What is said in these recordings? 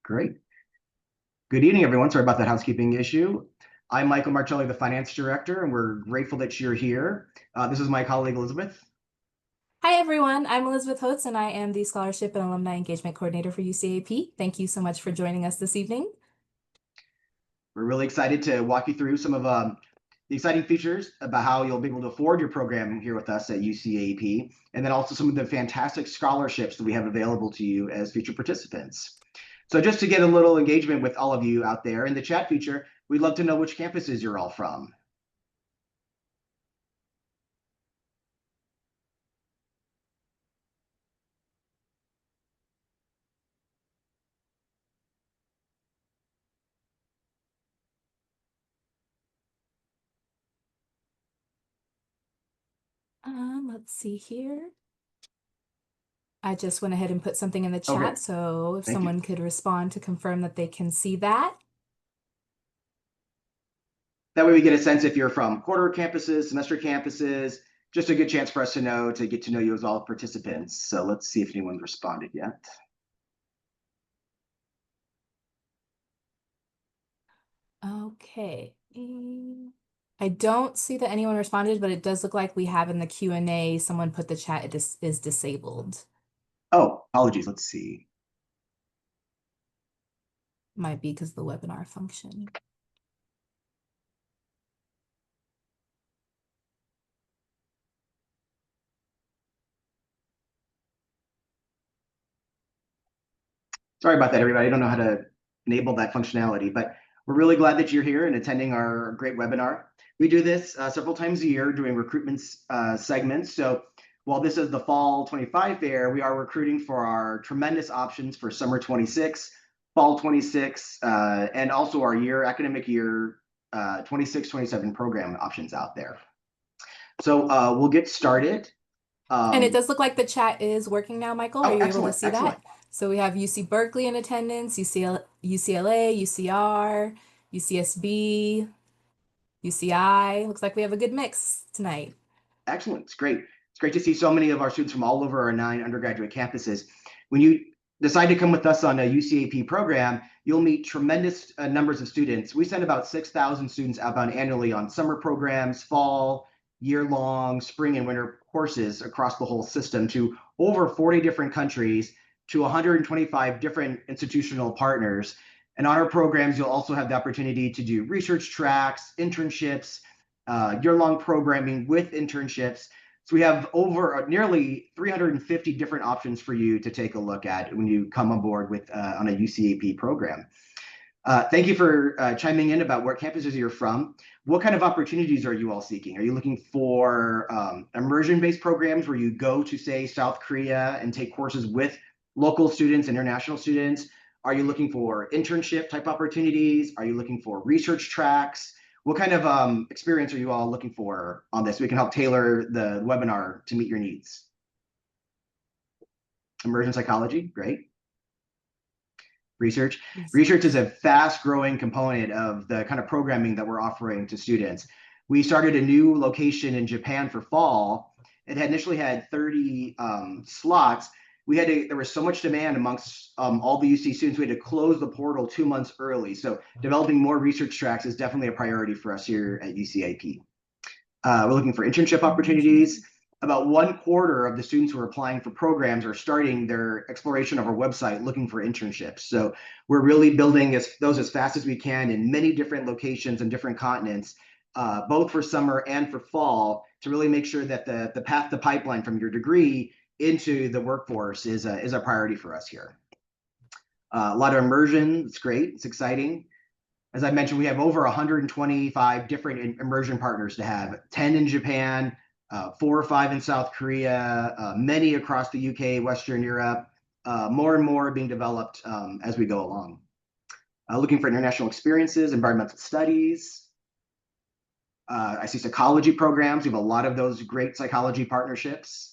Great. Good evening, everyone. Sorry about that housekeeping issue. I'm Michael Marcelli, the Finance Director, and we're grateful that you're here. This is my colleague, Elizabeth. Hi, everyone. I'm Elizabeth Holtz, and I am the Scholarship and Alumni Engagement Coordinator for UCAP. Thank you so much for joining us this evening. We're really excited to walk you through some of the exciting features about how you'll be able to afford your program here with us at UCAP, and then also some of the fantastic scholarships that we have available to you as future participants. So just to get a little engagement with all of you out there in the chat feature, we'd love to know which campuses you're all from. Let's see here. I just went ahead and put something in the Okay, chat, so if thank you. someone could respond to confirm that they can see that. That way we get a sense if you're from quarter campuses, semester campuses, just a good chance for us to know, to get to know you as all participants. So let's see if anyone's responded yet. Okay. I don't see that anyone responded, but it does look like we have in the Q&A, someone put the chat is disabled. Oh, apologies. Let's see. Might be because of the webinar function. Sorry about that, everybody. I don't know how to enable that functionality, but we're really glad that you're here and attending our great webinar. We do this several times a year doing recruitment segments. So while this is the fall 25 fair, we are recruiting for our tremendous options for summer 26, fall 26, and also our academic year 26-27 program options out there. So we'll get started. And it does look like the chat is working now, Michael. Are Oh, you able to excellent, see excellent. that? So we have UC Berkeley in attendance, UCLA, UCR, UCSB, UCI. Looks like we have a good mix tonight. Excellent. It's great. It's great to see so many of our students from all over our 9 undergraduate campuses. When you decide to come with us on a UCAP program, you'll meet tremendous numbers of students. We send about 6,000 students outbound annually on summer programs, fall, year-long, spring and winter courses across the whole system to over 40 different countries, to 125 different institutional partners. And on our programs, you'll also have the opportunity to do research tracks, internships, year-long programming with internships. So we have over nearly 350 different options for you to take a look at when you come on board with on a UCAP program. Thank you for chiming in about where campuses you're from. What kind of opportunities are you all seeking? Are you looking for immersion-based programs where you go to, say, South Korea and take courses with local students, international students? Are you looking for internship type opportunities? Are you looking for research tracks? What kind of experience are you all looking for on this? We can help tailor the webinar to meet your needs. Immersion psychology, great. Research. Research is a fast-growing component of the kind of programming that we're offering to students. We started a new location in Japan for fall. It had initially had 30 slots. There was so much demand amongst all the UC students, we had to close the portal 2 months early. So developing more research tracks is definitely a priority for us here at UCIP. We're looking for internship opportunities. About 1/4 of the students who are applying for programs are starting their exploration of our website looking for internships. So we're really building those as fast as we can in many different locations and different continents, both for summer and for fall, to really make sure that the path to pipeline from your degree into the workforce is a priority for us here. A lot of immersion. It's great. It's exciting. As I mentioned, we have over 125 different immersion partners to have, 10 in Japan, 4 or 5 in South Korea, many across the UK, Western Europe, more and more being developed as we go along. Looking for international experiences, environmental studies. I see psychology programs. We have a lot of those great psychology partnerships.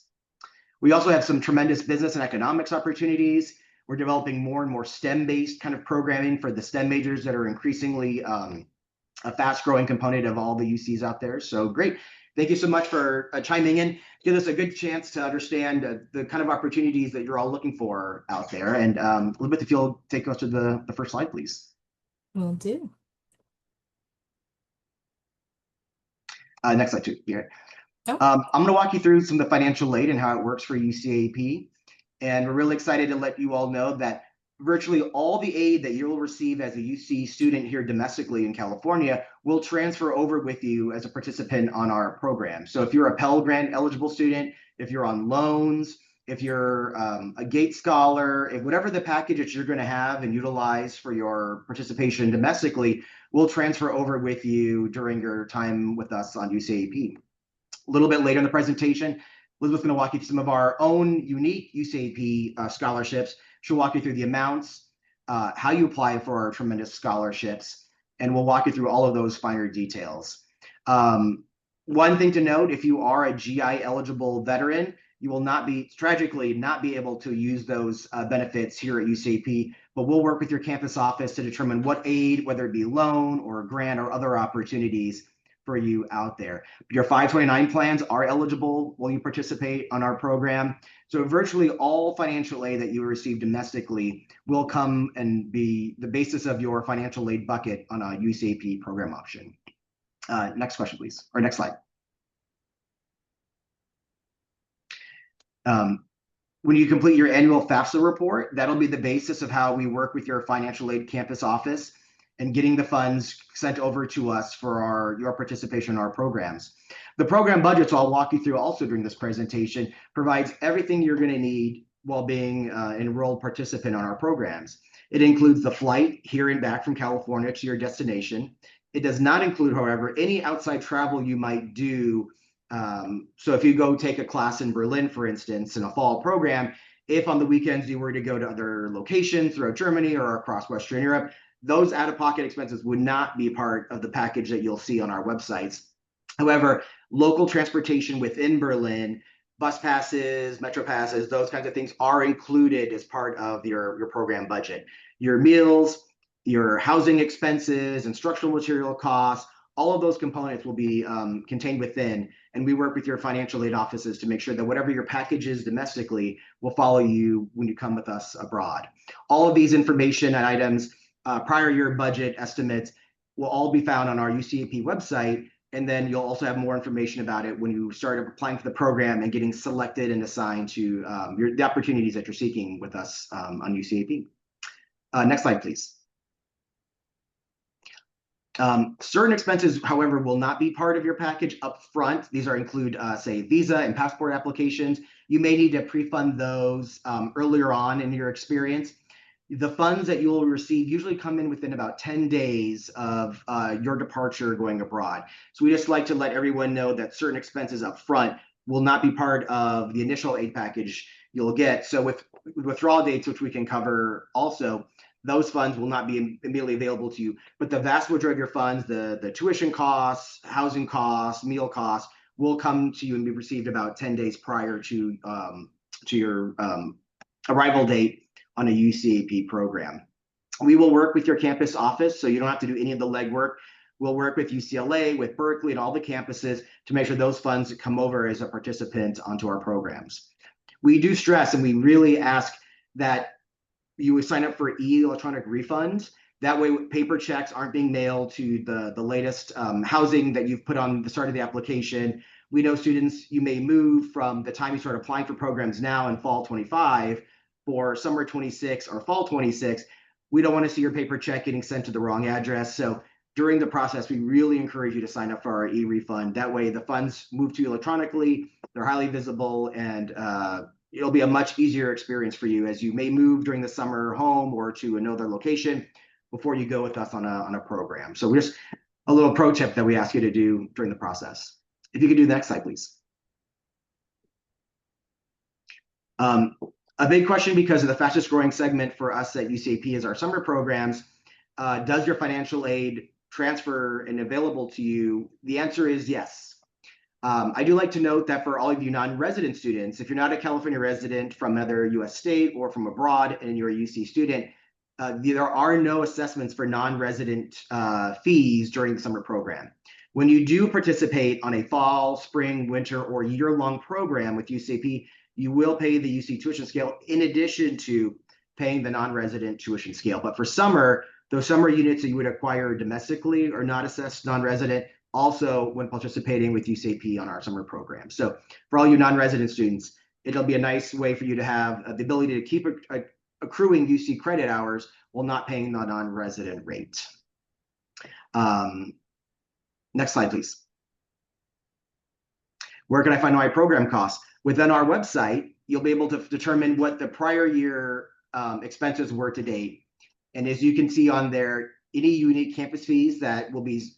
We also have some tremendous business and economics opportunities. We're developing more and more STEM-based kind of programming for the STEM majors that are increasingly a fast-growing component of all the UCs out there. So great. Thank you so much for chiming in. Give us a good chance to understand the kind of opportunities that you're all looking for out there. And Elizabeth, if you'll take us to the first slide, please. Will do. Next slide, too. Yeah. Oh. I'm going to walk you through some of the financial aid and how it works for UCEAP. And we're really excited to let you all know that virtually all the aid that you'll receive as a UC student here domestically in California will transfer over with you as a participant on our program. So if you're a Pell Grant eligible student, if you're on loans, if you're a GATE scholar, if whatever the package that you're going to have and utilize for your participation domestically will transfer over with you during your time with us on UCEAP. A little bit later in the presentation, Elizabeth's going to walk you through some of our own unique UCEAP scholarships. She'll walk you through the amounts, how you apply for our tremendous scholarships, and we'll walk you through all of those finer details. One thing to note, if you are a GI eligible veteran, you will tragically not be able to use those benefits here at UCEAP, but we'll work with your campus office to determine what aid, whether it be loan or grant or other opportunities for you out there. Your 529 plans are eligible while you participate on our program. So virtually all financial aid that you receive domestically will come and be the basis of your financial aid bucket on a UCEAP program option. Next question, please, or next slide. When you complete your annual FAFSA report, that'll be the basis of how we work with your financial aid campus office and getting the funds sent over to us for your participation in our programs. The program budget, so I'll walk you through also during this presentation, provides everything you're going to need while being an enrolled participant on our programs. It includes the flight here and back from California to your destination. It does not include, however, any outside travel you might do. So if you go take a class in Berlin, for instance, in a fall program, if on the weekends you were to go to other locations throughout Germany or across Western Europe, those out-of-pocket expenses would not be part of the package that you'll see on our websites. However, local transportation within Berlin, bus passes, metro passes, those kinds of things are included as part of your program budget. Your meals, your housing expenses, instructional material costs, all of those components will be contained within, and we work with your financial aid offices to make sure that whatever your package is domestically will follow you when you come with us abroad. All of these information and items, prior year budget estimates, will all be found on our UCEAP website, and then you'll also have more information about it when you start applying for the program and getting selected and assigned to the opportunities that you're seeking with us on UCEAP. Next slide, please. Certain expenses, however, will not be part of your package up front. These include, say, visa and passport applications. You may need to pre-fund those earlier on in your experience. The funds that you'll receive usually come in within about 10 days of your departure going abroad. So we just like to let everyone know that certain expenses up front will not be part of the initial aid package you'll get. So with withdrawal dates, which we can cover also, those funds will not be immediately available to you. But the vast majority of your funds, the tuition costs, housing costs, meal costs, will come to you and be received about 10 days prior to your arrival date on a UCEAP program. We will work with your campus office, so you don't have to do any of the legwork. We'll work with UCLA, with Berkeley, and all the campuses to make sure those funds come over as a participant onto our programs. We do stress, and we really ask that you would sign up for electronic refunds. That way, paper checks aren't being mailed to the latest housing that you've put on the start of the application. We know students, you may move from the time you start applying for programs now in fall 25 for summer 26 or fall 26. We don't want to see your paper check getting sent to the wrong address. So during the process, we really encourage you to sign up for our e-refund. That way the funds move to you electronically, they're highly visible, and it'll be a much easier experience for you as you may move during the summer home or to another location before you go with us on a program. So just a little pro tip that we ask you to do during the process. If you could do the next slide, please. A big question, because of the fastest growing segment for us at UCEAP is our summer programs. Does your financial aid transfer and available to you? The answer is yes. I do like to note that for all of you non-resident students, if you're not a California resident from another US state or from abroad and you're a UC student, there are no assessments for non-resident fees during the summer program. When you do participate on a fall, spring, winter, or year-long program with UCAP, you will pay the UC tuition scale in addition to paying the non-resident tuition scale. But for summer, those summer units that you would acquire domestically are not assessed non-resident, also when participating with UCAP on our summer program. So for all you non-resident students, it'll be a nice way for you to have the ability to keep accruing UC credit hours while not paying the non-resident rate. Next slide, please. Where can I find my program costs? Within our website, you'll be able to determine what the prior year expenses were to date. And as you can see on there, any unique campus fees that will be,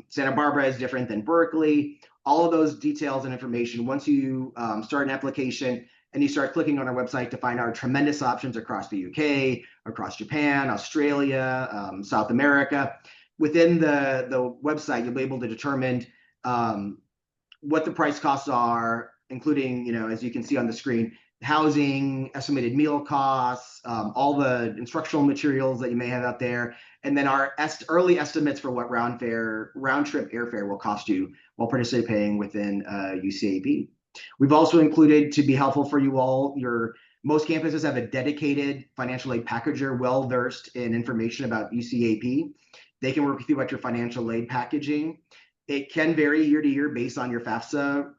Santa Barbara is different than Berkeley. All of those details and information, once you start an application and you start clicking on our website to find our tremendous options across the UK, across Japan, Australia, South America, within the website, you'll be able to determine what the price costs are, including, as you can see on the screen, housing, estimated meal costs, all the instructional materials that you may have out there, and then our early estimates for what round trip airfare will cost you while participating within UCAP. We've also included, to be helpful for you all, most campuses have a dedicated financial aid packager well-versed in information about UCAP. They can work with you about your financial aid packaging. It can vary year to year based on your FAFSA.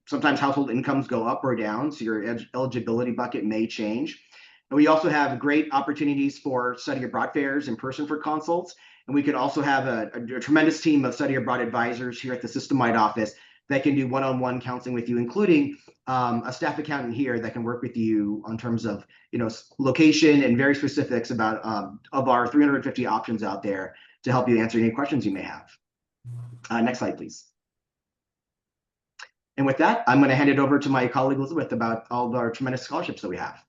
Sometimes household incomes go up or down, so your eligibility bucket may change. And we also have great opportunities for study abroad fairs in person for consults. And we could also have a tremendous team of study abroad advisors here at the system-wide office that can do one-on-one counseling with you, including a staff accountant here that can work with you on terms of location and very specifics about of our 350 options out there to help you answer any questions you may have. Next slide, please. And with that, I'm going to hand it over to my colleague Elizabeth about all of our tremendous scholarships that we have.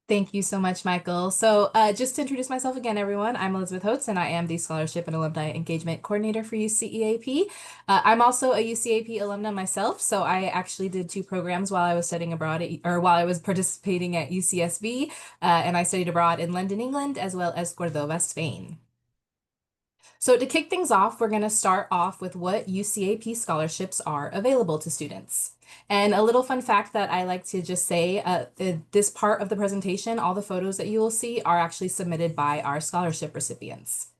Thank you so much, Michael. So just to introduce myself again, everyone, I'm Elizabeth Holtz, and I am the Scholarship and Alumni Engagement Coordinator for UCEAP. I'm also a UCAP alumna myself, so I actually did 2 programs while I was studying abroad, or while I was participating at UCSB, and I studied abroad in London, England, as well as Cordova, Spain. So to kick things off, we're going to start off with what UCAP scholarships are available to students. And a little fun fact that I like to just say, this part of the presentation, all the photos that you will see are actually submitted by our scholarship recipients.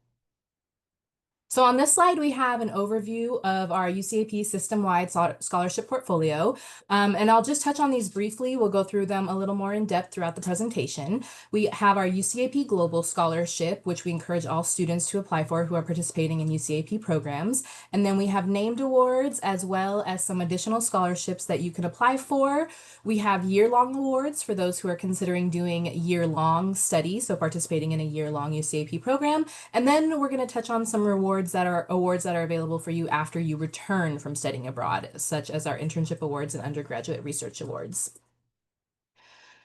So on this slide, we have an overview of our UCAP system-wide scholarship portfolio, and I'll just touch on these briefly. We'll go through them a little more in depth throughout the presentation. We have our UCAP Global Scholarship, which we encourage all students to apply for who are participating in UCAP programs. And then we have named awards, as well as some additional scholarships that you can apply for. We have year-long awards for those who are considering doing year-long study, so participating in a year-long UCAP program. And then we're going to touch on some awards that are available for you after you return from studying abroad, such as our internship awards and undergraduate research awards.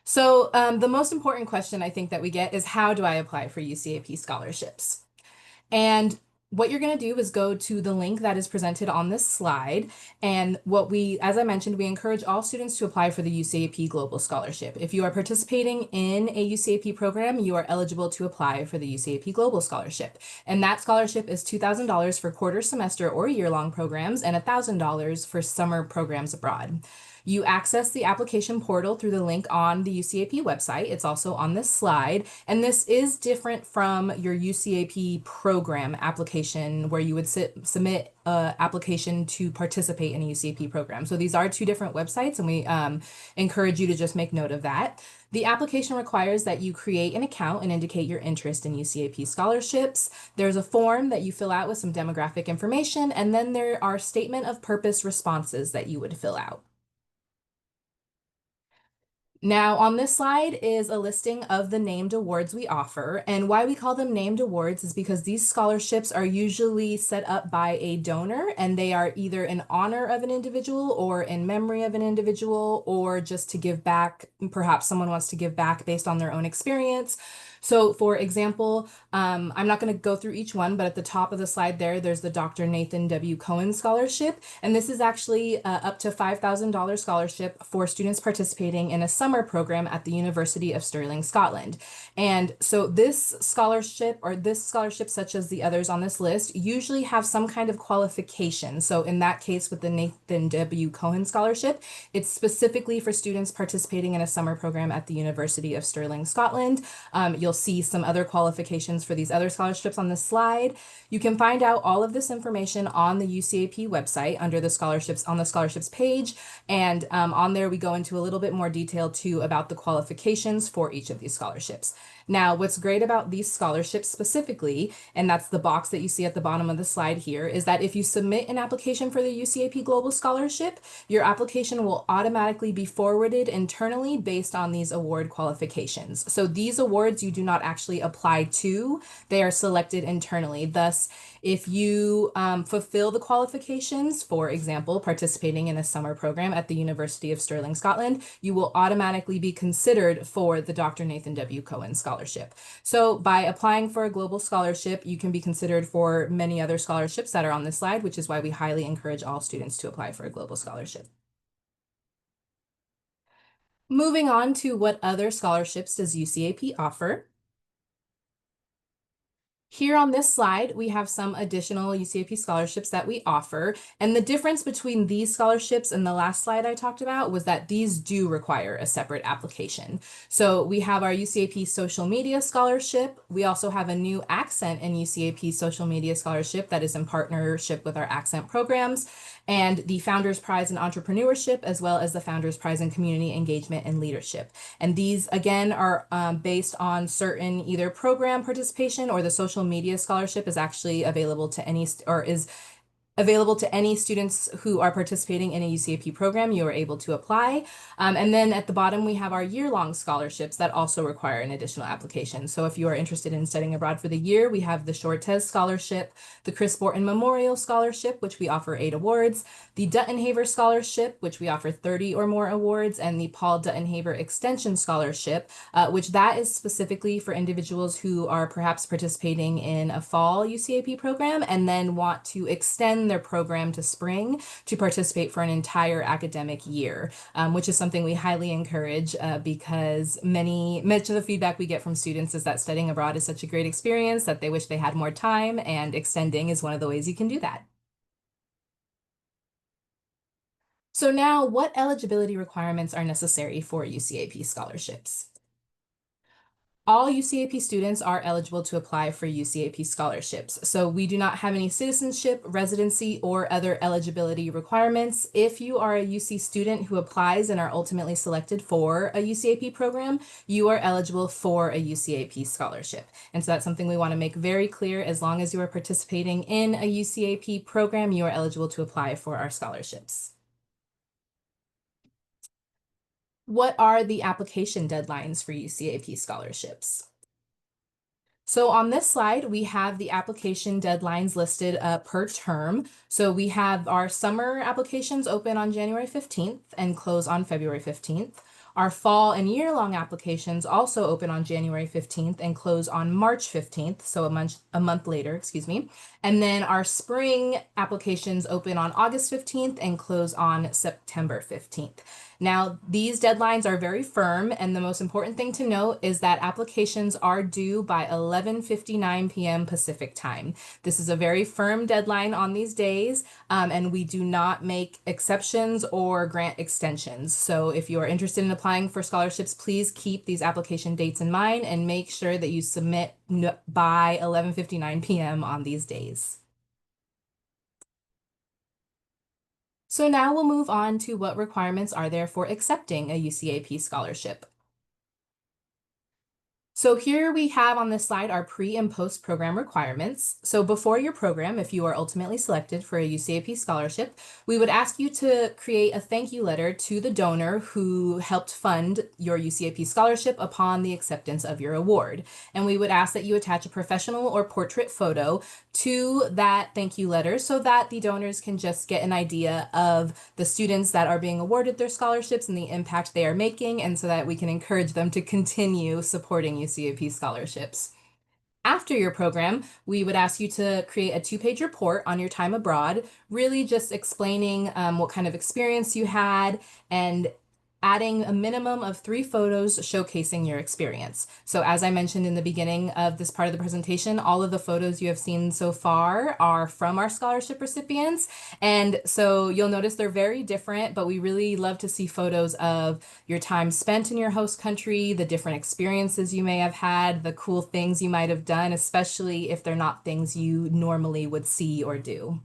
So the most important question I think that we get is, how do I apply for UCAP scholarships? And what you're going to do is go to the link that is presented on this slide. And as I mentioned, we encourage all students to apply for the UCAP Global Scholarship. If you are participating in a UCAP program, you are eligible to apply for the UCAP Global Scholarship. And that scholarship is $2,000 for quarter semester or year-long programs and $1,000 for summer programs abroad. You access the application portal through the link on the UCAP website. It's also on this slide. And this is different from your UCAP program application, where you would submit an application to participate in a UCAP program. So these are 2 different websites, and we encourage you to just make note of that. The application requires that you create an account and indicate your interest in UCAP scholarships. There's a form that you fill out with some demographic information, and then there are statement of purpose responses that you would fill out. Now, on this slide is a listing of the named awards we offer, and why we call them named awards is because these scholarships are usually set up by a donor, and they are either in honor of an individual or in memory of an individual, or just to give back. Perhaps someone wants to give back based on their own experience. So, for example, I'm not going to go through each one, but at the top of the slide there's the Dr. Nathan W. Cohen Scholarship. And this is actually up to $5,000 scholarship for students participating in a summer program at the University of Stirling, Scotland. And so this scholarship, such as the others on this list, usually have some kind of qualification. So in that case, with the Nathan W. Cohen Scholarship, it's specifically for students participating in a summer program at the University of Stirling, Scotland. You'll see some other qualifications for these other scholarships on this slide. You can find out all of this information on the UCAP website under the scholarships on the scholarships page. And on there, we go into a little bit more detail too about the qualifications for each of these scholarships. Now, what's great about these scholarships specifically, and that's the box that you see at the bottom of the slide here, is that if you submit an application for the UCAP Global Scholarship, your application will automatically be forwarded internally based on these award qualifications. So these awards you do not actually apply to, they are selected internally. Thus, if you fulfill the qualifications, for example, participating in a summer program at the University of Stirling, Scotland, you will automatically be considered for the Dr. Nathan W. Cohen Scholarship. So by applying for a global scholarship, you can be considered for many other scholarships that are on this slide, which is why we highly encourage all students to apply for a global scholarship. Moving on to what other scholarships does UCAP offer? Here on this slide, we have some additional UCAP scholarships that we offer. And the difference between these scholarships and the last slide I talked about was that these do require a separate application. So we have our UCAP Social Media Scholarship. We also have a new Accent and UCAP Social Media Scholarship that is in partnership with our Accent programs, and the Founders Prize in Entrepreneurship, as well as the Founders Prize in Community Engagement and Leadership. And these, again, are based on certain either program participation, or the social media scholarship is actually available to any, or is available to any students who are participating in a UCAP program. You are able to apply. And then at the bottom, we have our year-long scholarships that also require an additional application. So if you are interested in studying abroad for the year, we have the Shortez Scholarship, the Chris Borton Memorial Scholarship, which we offer 8 awards, the Dutton-Haver Scholarship, which we offer 30 or more awards, and the Paul Dutton-Haver Extension Scholarship, which that is specifically for individuals who are perhaps participating in a fall UCAP program and then want to extend their program to spring to participate for an entire academic year, which is something we highly encourage because much of the feedback we get from students is that studying abroad is such a great experience that they wish they had more time, and extending is one of the ways you can do that. So now, what eligibility requirements are necessary for UCAP scholarships? All UCAP students are eligible to apply for UCAP scholarships. So we do not have any citizenship, residency, or other eligibility requirements. If you are a UC student who applies and are ultimately selected for a UCAP program, you are eligible for a UCAP scholarship. And so that's something we want to make very clear. As long as you are participating in a UCAP program, you are eligible to apply for our scholarships. What are the application deadlines for UCAP scholarships? So on this slide, we have the application deadlines listed per term. So we have our summer applications open on January 15th and close on February 15th. Our fall and year-long applications also open on January 15th and close on March 15th, so a month later, excuse me. And then our spring applications open on August 15th and close on September 15th. Now, these deadlines are very firm, and the most important thing to note is that applications are due by 11:59 p.m. Pacific time. This is a very firm deadline on these days, and we do not make exceptions or grant extensions. So if you are interested in applying for scholarships, please keep these application dates in mind and make sure that you submit by 11:59 p.m. on these days. So now we'll move on to what requirements are there for accepting a UCAP scholarship. So here we have on this slide our pre and post program requirements. So before your program, if you are ultimately selected for a UCAP scholarship, we would ask you to create a thank you letter to the donor who helped fund your UCAP scholarship upon the acceptance of your award. And we would ask that you attach a professional or portrait photo to that thank you letter so that the donors can just get an idea of the students that are being awarded their scholarships and the impact they are making, and so that we can encourage them to continue supporting UCAP scholarships. After your program, we would ask you to create a two-page report on your time abroad, really just explaining what kind of experience you had and adding a minimum of 3 photos showcasing your experience. So as I mentioned in the beginning of this part of the presentation, all of the photos you have seen so far are from our scholarship recipients. And so you'll notice they're very different, but we really love to see photos of your time spent in your host country, the different experiences you may have had, the cool things you might have done, especially if they're not things you normally would see or do.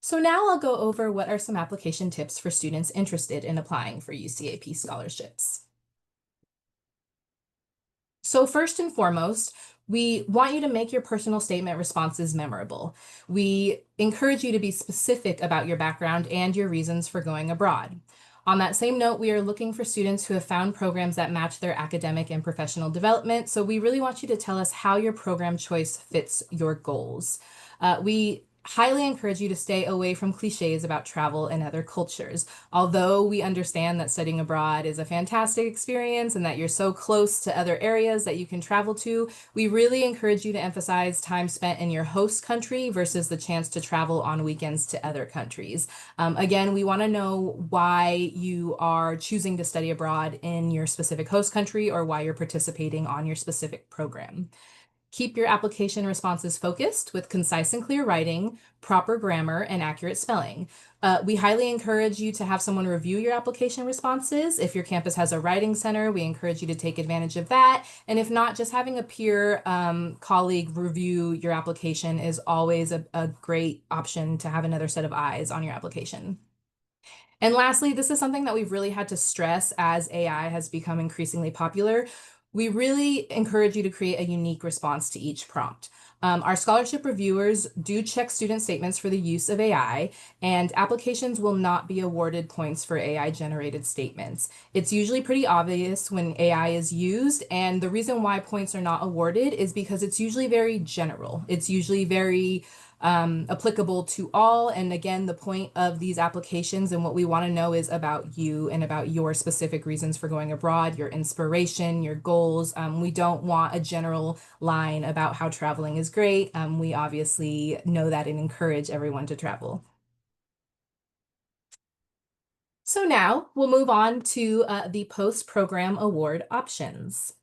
So now I'll go over what are some application tips for students interested in applying for UCAP scholarships. So first and foremost, we want you to make your personal statement responses memorable. We encourage you to be specific about your background and your reasons for going abroad. On that same note, we are looking for students who have found programs that match their academic and professional development. So we really want you to tell us how your program choice fits your goals. We highly encourage you to stay away from cliches about travel and other cultures. Although we understand that studying abroad is a fantastic experience and that you're so close to other areas that you can travel to, we really encourage you to emphasize time spent in your host country versus the chance to travel on weekends to other countries. Again, we want to know why you are choosing to study abroad in your specific host country or why you're participating on your specific program. Keep your application responses focused with concise and clear writing, proper grammar, and accurate spelling. We highly encourage you to have someone review your application responses. If your campus has a writing center, we encourage you to take advantage of that. And if not, just having a peer colleague review your application is always a great option to have another set of eyes on your application. And lastly, this is something that we've really had to stress as AI has become increasingly popular. We really encourage you to create a unique response to each prompt. Our scholarship reviewers do check student statements for the use of AI, and applications will not be awarded points for AI generated statements. It's usually pretty obvious when AI is used, and the reason why points are not awarded is because it's usually very general. It's usually very applicable to all. And again, the point of these applications and what we want to know is about you and about your specific reasons for going abroad, your inspiration, your goals. We don't want a general line about how traveling is great. We obviously know that and encourage everyone to travel. So now we'll move on to the post-program award options.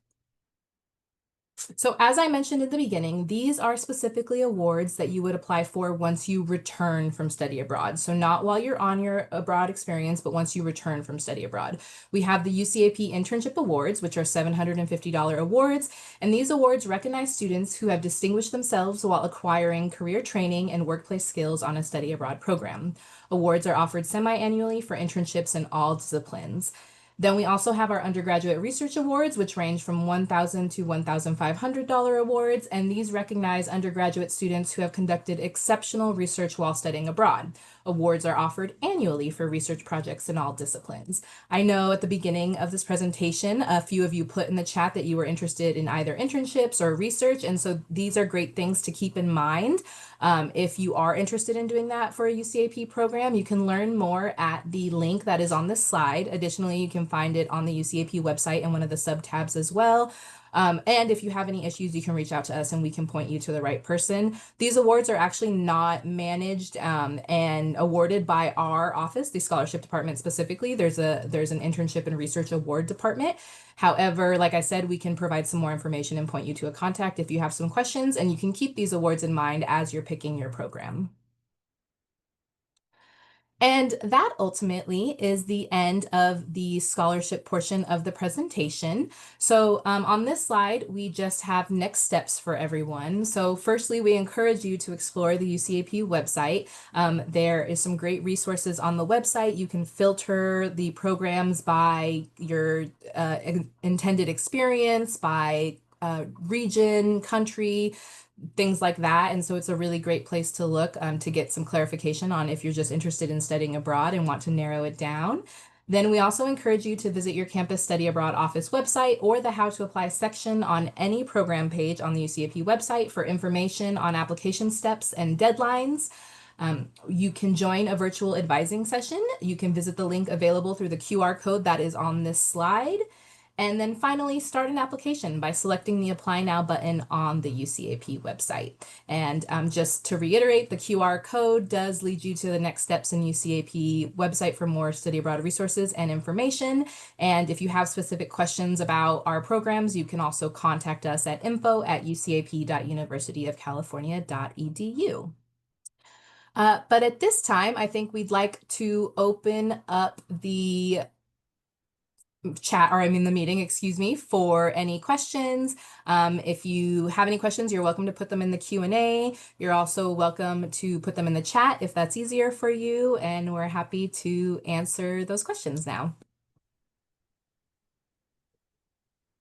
So as I mentioned in the beginning, these are specifically awards that you would apply for once you return from study abroad. So not while you're on your abroad experience, but once you return from study abroad. We have the UCAP Internship Awards, which are $750 awards, and these awards recognize students who have distinguished themselves while acquiring career training and workplace skills on a study abroad program. Awards are offered semi-annually for internships in all disciplines. Then we also have our undergraduate research awards, which range from $1,000 to $1,500 awards, and these recognize undergraduate students who have conducted exceptional research while studying abroad. Awards are offered annually for research projects in all disciplines. I know at the beginning of this presentation, a few of you put in the chat that you were interested in either internships or research, and so these are great things to keep in mind. If you are interested in doing that for a UCAP program, you can learn more at the link that is on this slide. Additionally, you can find it on the UCAP website in one of the sub tabs as well. And if you have any issues, you can reach out to us and we can point you to the right person. These awards are actually not managed and awarded by our office, the scholarship department specifically. There's an internship and research award department. However, like I said, we can provide some more information and point you to a contact if you have some questions, and you can keep these awards in mind as you're picking your program. And that ultimately is the end of the scholarship portion of the presentation. So on this slide, we just have next steps for everyone. So firstly, we encourage you to explore the UCAP website. There is some great resources on the website. You can filter the programs by your intended experience, by region, country, things like that. And so it's a really great place to look to get some clarification on if you're just interested in studying abroad and want to narrow it down. Then we also encourage you to visit your campus study abroad office website or the how to apply section on any program page on the UCAP website for information on application steps and deadlines. You can join a virtual advising session. You can visit the link available through the QR code that is on this slide. And then finally, start an application by selecting the Apply Now button on the UCAP website. And just to reiterate, the QR code does lead you to the next steps in UCAP website for more study abroad resources and information. And if you have specific questions about our programs, you can also contact us at info@ucap.universityofcalifornia.edu. But at this time, I think we'd like to open up the the meeting, excuse me, for any questions. If you have any questions, you're welcome to put them in the Q&A. You're also welcome to put them in the chat if that's easier for you, and we're happy to answer those questions now.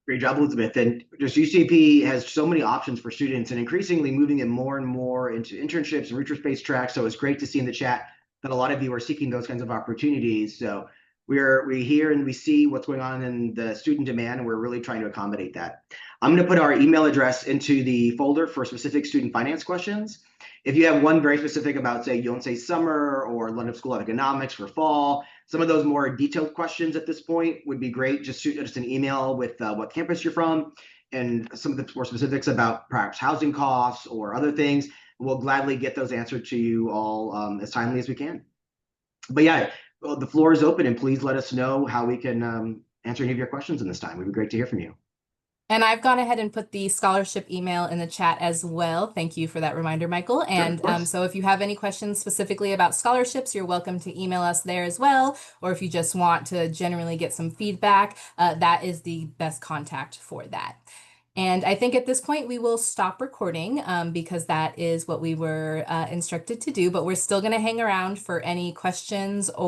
Great job, Elizabeth. And just UCP has so many options for students and increasingly moving it more and more into internships and research-based tracks. So it's great to see in the chat that a lot of you are seeking those kinds of opportunities. So we hear and we see what's going on in the student demand, and we're really trying to accommodate that. I'm going to put our email address into the folder for specific student finance questions. If you have one very specific about, say, Yonsei summer or London School of Economics for fall, some of those more detailed questions at this point would be great. Just shoot us an email with what campus you're from and some of the more specifics about perhaps housing costs or other things. We'll gladly get those answered to you all as timely as we can. But yeah, well, the floor is open, and please let us know how we can answer any of your questions in this time. It would be great to hear from you. And I've gone ahead and put the scholarship email in the chat as well. Thank you for that reminder, Michael. And so if you have any questions specifically about scholarships, you're welcome to email us there as well. Or if you just want to generally get some feedback, that is the best contact for that. And I think at this point we will stop recording because that is what we were instructed to do, but we're still going to hang around for any questions or